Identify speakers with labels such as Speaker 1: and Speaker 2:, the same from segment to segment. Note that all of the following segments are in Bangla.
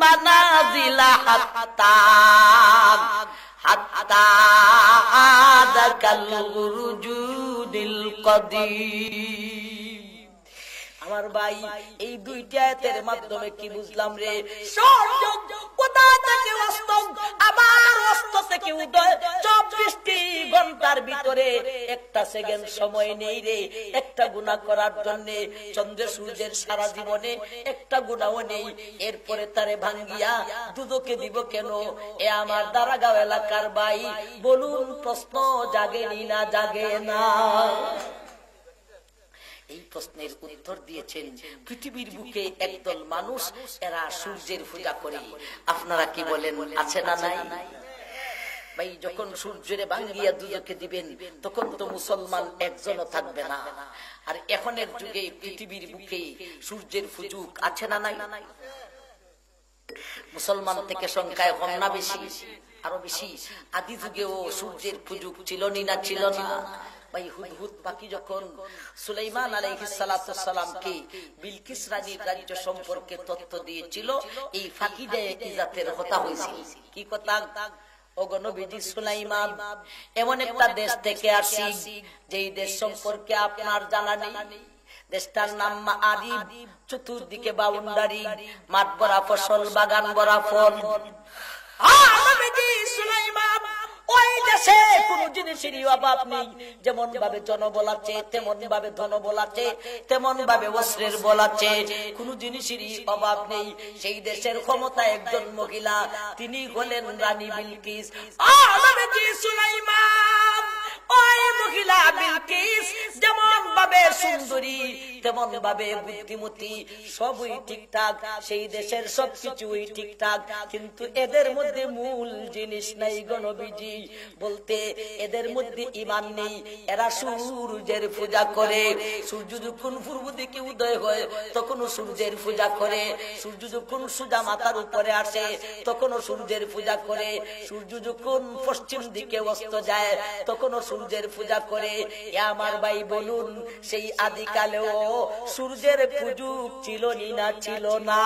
Speaker 1: মানাজিলা হাত্তা আদাকাল উরুজুদিল কদিম। আমার ভাই, এই দুইটা আয়াতের মাধ্যমে কি বুঝলাম রে? সূর্য কোথা থেকে অস্ত, আবার অস্ত থেকে উদয়, 24টি ঘন্টার ভিতরে একটা সেকেন্ড সময় নেই রে একটা গুনাহ করার জন্য। চন্দ্র সূর্যের সারা জীবনে একটা গুনাহও নেই, এরপরে তারে ভাঙ্গিয়া দুদকে দিব কেন? এ আমার দারাগাঁও এলাকার ভাই, বলুন প্রশ্ন জাগেনি না জাগে না? এই প্রশ্নের উত্তর দিয়েছেন পৃথিবীর বুকে একদল মানুষ, এরা সূর্যের পূজা করে। আপনারা কি বলেন, আছে না নাই? ভাই, যখন সূর্যের ভাঙ্গিয়া দুজকে দিবেন তখন তো মুসলমান একজনও থাকবে না। আর এখনের যুগে পৃথিবীর বুকে সূর্যের পূজক আছে না নাই? মুসলমান থেকে সংখ্যায় কম না বেশি? আরো বেশি। আদি যুগেও সূর্যের পূজক ছিল না ছিল না? ভাই, হুদহুদ পাখি যখন সুলাইমান আলাইহিস সালাতু সালামকে বিলকিস রানীর রাজ্য সম্পর্কে তথ্য দিয়েছিল, এই ফাঁকিতে ইজাতের কথা হয়েছিল। কি কথা? ওগো নবীজি সুলাইমান, এমন একটা দেশ থেকে আসি যেই দেশ সম্পর্কে আপনার জানা নেই। দেশটার নাম মাআরিব, চতুর্দিকে বাউন্ডারি, মাঠ ভরা ফসল, বাগান ভরা ফল। নবীজি সুলাইমান, ওই দেশে কোন জিনিসেরই অভাব নেই। যেমন ভাবে জনবল আছে, তেমন ভাবে ধনবল আছে, তেমন ভাবে অস্ত্রের বল আছে, কোন জিনিসেরই অভাব নেই। সেই দেশের ক্ষমতা একজন মহিলা, তিনি হলেন রানী বিলকিস। নবীজি সুলাইমান, ওই মহিলা বিলকিস যেমন ভাবে সুন্দরী, তেমন ভাবে বুদ্ধিমতী, সবই ঠিকঠাক, সেই দেশের সবকিছুই ঠিকঠাক, কিন্তু এদের মধ্যে মূল জিনিস নাই গো নবীজি। বলতে এদের মধ্যে ঈমান নেই। এরা সূর্যের পূজা করে। সূর্য যখন পূর্ব দিকে উদয় হয় তখনও সূর্যের পূজা করে। সূর্য যখন সোজা মাথার উপরে আসে তখনও সূর্যের পূজা করে। সূর্য যখন পশ্চিম দিকে অস্ত যায় তখনও সূর্যের পূজা করে। আমার ভাই বলুন, সেই আদিকালেও সূর্যের পূজক ছিল না ছিল না?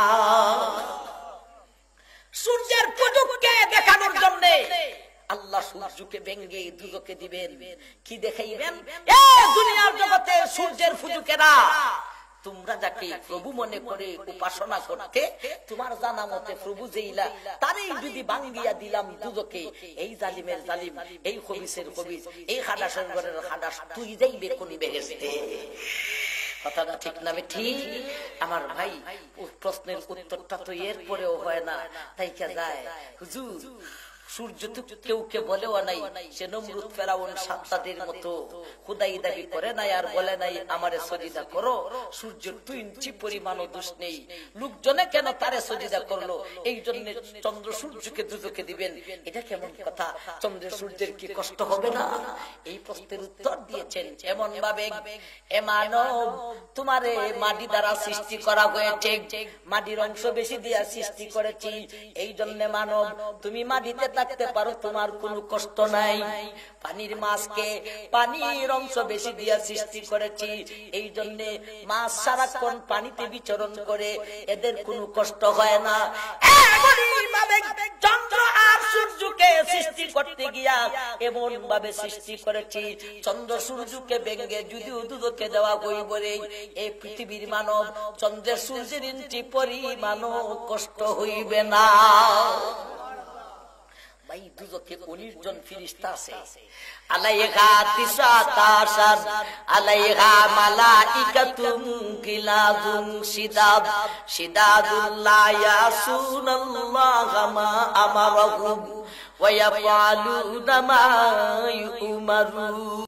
Speaker 1: সূর্যের পূজককে দেখানোর জন্য আল্লাহ সূর্যকে ভেঙ্গে দুজকে দিবেন। কি দেখাইবেন? এই দুনিয়ার জগতে সূর্যের পূজকেরা, তোমরা যাকে প্রভু মনে করে উপাসনা করতে, তোমার জানা মতে প্রভু যেইলা, তারই যদি ভাঙ্গিয়া দিলাম দুজকে, এই জালিমের জালিম, এই খবিসের খবিস, এই খাদাসের ঘরের খাদাস, তুই যাইবে কোন বেহেশতে? কথাটা ঠিক না ঠিক? আমার ভাই, প্রশ্নের উত্তরটা তো এরপরেও হয় না, তাই কে যায় হুজুর সূর্য তো কেউ কে বলেও নাই, সে নমরুদ ফেরাউন সাদ্দাদের মতো খুদাই দাবি করে নাই, আর বলে নাই আমারে সজিদা করো। সূর্য 2 ইঞ্চি পরিমাণও দোষ নেই, লোকজনে কেন তারে সজিদা করলো? এই জন্য চন্দ্র সূর্যকে দুজকে দিবেন, এটা কেমন কথা? চন্দ্র সূর্যের কি কষ্ট হবে না? এই প্রশ্নের উত্তর দিয়েছেন এমন ভাবে, এ মানব, তোমারে মাটি দ্বারা সৃষ্টি করা হয়েছে, মাটির অংশ বেশি দিয়া সৃষ্টি করেছি, এই জন্য মানব তুমি মাটিতে থাকতে পারো, তোমার কোনো কষ্ট নাই। পানির মাছকে পানির অংশ বেশি দিয়া সৃষ্টি করেছি, এই জন্য মাছ সারাক্ষণ পানিতে বিচরণ করে, এদের কোনো কষ্ট হয় না। চন্দ্র আর সূর্যকে সৃষ্টি করতে গিয়া এমন ভাবে সৃষ্টি করেছি, চন্দ্র সূর্যকে ভেঙ্গে যদিও দুদকে দেওয়া হইব রে, এই পৃথিবীর মানব চন্দ্রের সূর্যের ইঞ্চি পরিমাণও কষ্ট হইবে না। ভাই, দুজকে 19 জন ফেরেশতা আছে। আলাইহা 19 আলাইহা মালাইকাতুম কিলাদুম শিদাদ শিদাদুল লা ইয়াসুনাল্লাহা মা আমারাহুম ওয়া ইয়াফআলুনা মা ইউমারুন।